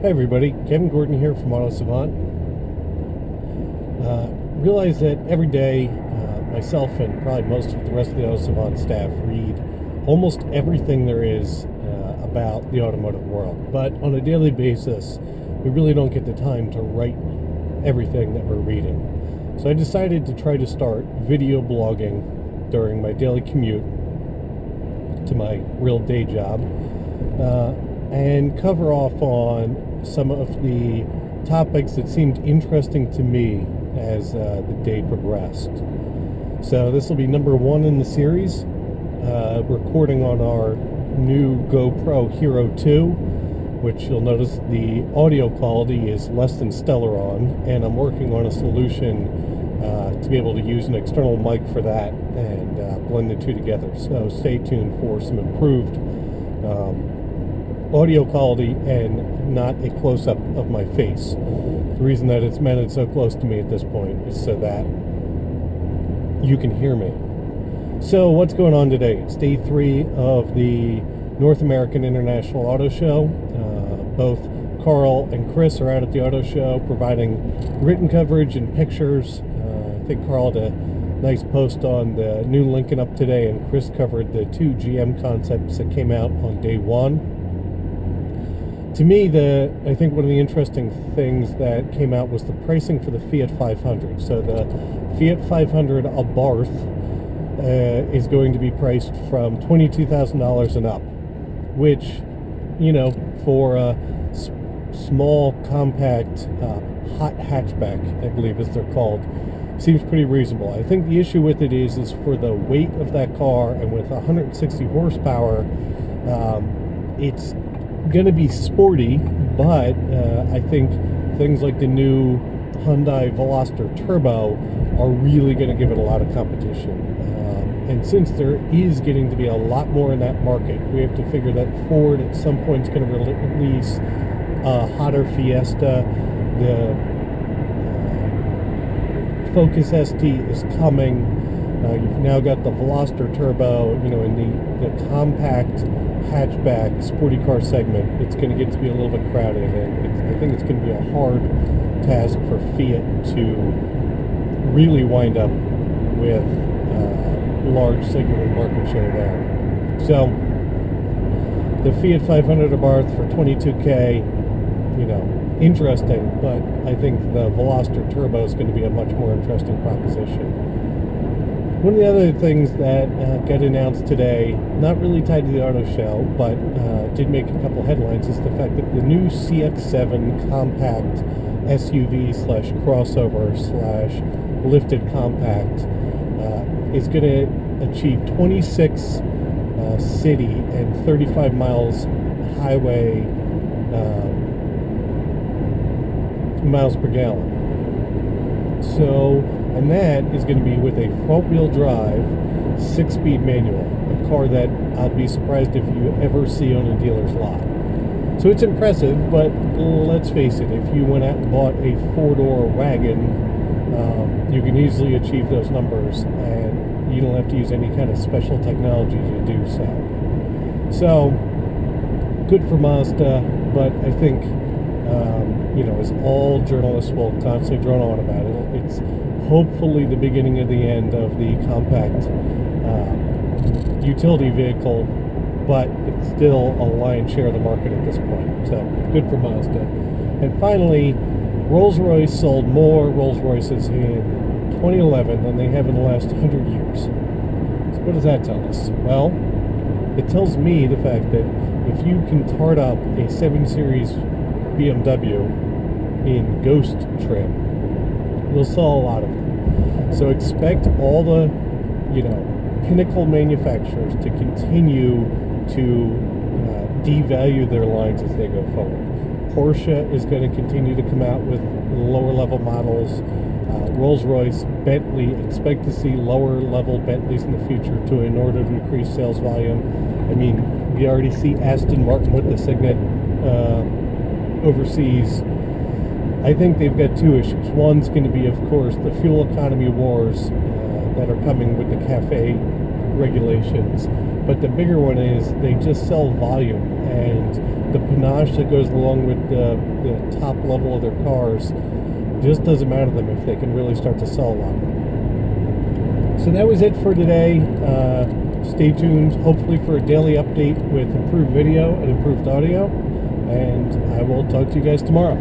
Hey everybody, Kevin Gordon here from Autosavant. Realize that every day, myself and probably most of the rest of the Autosavant staff read almost everything there is about the automotive world. But on a daily basis, we really don't get the time to write everything that we're reading. So I decided to try to start video blogging during my daily commute to my real day job and cover off on some of the topics that seemed interesting to me as the day progressed. So this will be number one in the series, recording on our new GoPro Hero 2, which you'll notice the audio quality is less than stellar on, and I'm working on a solution to be able to use an external mic for that and blend the two together. So stay tuned for some improved audio quality and not a close-up of my face. The reason that it's mounted so close to me at this point is so that you can hear me. So what's going on today? It's day 3 of the North American International Auto Show. Both Carl and Chris are out at the auto show providing written coverage and pictures. I think Carl had a nice post on the new Lincoln up today, and Chris covered the 2 GM concepts that came out on day 1. To me, I think one of the interesting things that came out was the pricing for the Fiat 500. So the Fiat 500 Abarth is going to be priced from $22,000 and up, which, you know, for a small, compact, hot hatchback, I believe as they're called, seems pretty reasonable. I think the issue with it is for the weight of that car, and with 160 horsepower, it's going to be sporty, but I think things like the new Hyundai Veloster Turbo are really going to give it a lot of competition. And since there is getting to be a lot more in that market, we have to figure that Ford at some point is going to release a hotter Fiesta. The Focus ST is coming. You've now got the Veloster Turbo, you know, in the compact hatchback sporty car segment. It's going to get to be a little bit crowded, and I think it's going to be a hard task for Fiat to really wind up with large segment of market share there. So the Fiat 500 Abarth for $22K, you know, interesting, but I think the Veloster Turbo is going to be a much more interesting proposition. One of the other things that got announced today, not really tied to the auto show, but did make a couple headlines, is the fact that the new CX-5 compact SUV slash crossover slash lifted compact is going to achieve 26 city and 35 miles highway miles per gallon. So, and that is going to be with a front-wheel drive, 6-speed manual, a car that I'd be surprised if you ever see on a dealer's lot. So it's impressive, but let's face it, if you went out and bought a 4-door wagon, you can easily achieve those numbers, and you don't have to use any kind of special technology to do so. So, good for Mazda, but I think, you know, as all journalists will constantly drone on about it, it's hopefully the beginning of the end of the compact utility vehicle, but it's still a lion's share of the market at this point. So, good for Mazda. And finally, Rolls Royce sold more Rolls Royces in 2011 than they have in the last 100 years. So what does that tell us? Well, it tells me the fact that if you can tart up a 7 Series BMW in Ghost trim, you'll sell a lot of them. So expect all the, you know, pinnacle manufacturers to continue to devalue their lines as they go forward. Porsche is going to continue to come out with lower level models. Rolls Royce, Bentley, expect to see lower level Bentleys in the future in order to increase sales volume. I mean, we already see Aston Martin with the Signet overseas. I think they've got 2 issues. One's going to be, of course, the fuel economy wars that are coming with the CAFE regulations. But the bigger one is they just sell volume, and the panache that goes along with the top level of their cars just doesn't matter to them if they can really start to sell a lot. So that was it for today. Stay tuned, hopefully, for a daily update with improved video and improved audio. And I will talk to you guys tomorrow.